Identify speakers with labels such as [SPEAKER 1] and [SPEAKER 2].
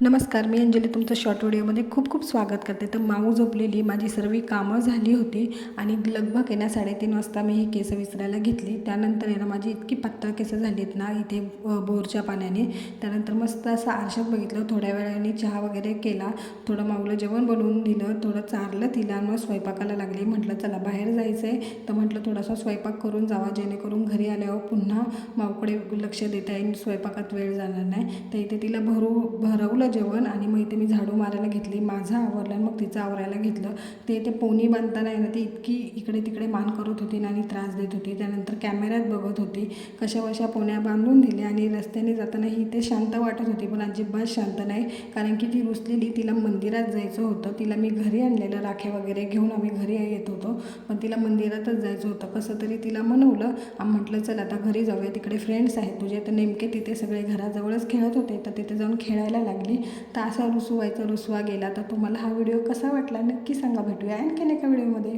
[SPEAKER 1] नमस्कार, मी अंजली तुमचं शॉर्ट व्हिडिओमध्ये खूप खूप स्वागत करते. तर माऊ झोपलेली, माझी सर्व कामं झाली होती आणि लगभग आहे ना 3:30 वाजता मी ही केस विसरायला घेतली. त्यानंतर आहे ना माझी इतकी पातळ केस झाली आहेत ना इथे बोरच्या पाण्याने. त्यानंतर मस्त असं आरशात बघितलं, थोड्या वेळाने चहा वगैरे केला, थोडं माऊला जेवण बनवून दिलं, थोडं चारलं तिला आणि मग स्वयंपाकाला लागली. म्हटलं चला बाहेर जायचं आहे, तर म्हटलं थोडासा स्वयंपाक करून जावा जेणेकरून घरी आल्यावर पुन्हा माऊकडे लक्ष देता येईल, स्वयंपाकात वेळ जाणार नाही. तर इथे तिला भरवलं जेवण आणि मग इथे मी झाडू मारायला घेतली. माझं आवरलं आणि मग तिचं आवरायला घेतलं. ते पोनी बांधताना आहे ना ती इतकी इकडे तिकडे मान करत होती आणि त्रास देत होती. त्यानंतर कॅमेऱ्यात बघत होती, कशा पोन्या बांधून दिल्या आणि रस्त्याने जाताना ही ते शांत वाटत होती, पण अजिबात शांत नाही. कारण की ती रुसलेली, तिला मंदिरात जायचं होतं. तिला मी घरी आणलेलं, राखे वगैरे घेऊन आम्ही घरी येत होतो, पण तिला मंदिरातच जायचं होतं. कसं तरी तिला मनवलं आणि म्हटलं चल आता घरी जाऊया, तिकडे फ्रेंड्स आहेत तुझे. तर नेमके तिथे सगळे घराजवळच खेळत होते, तर तिथे जाऊन खेळायला लागली. तर असा रुसवा गेला. तर तुम्हाला हा व्हिडिओ कसा वाटला नक्की सांगा. भेटूया आणखीन एका व्हिडिओमध्ये.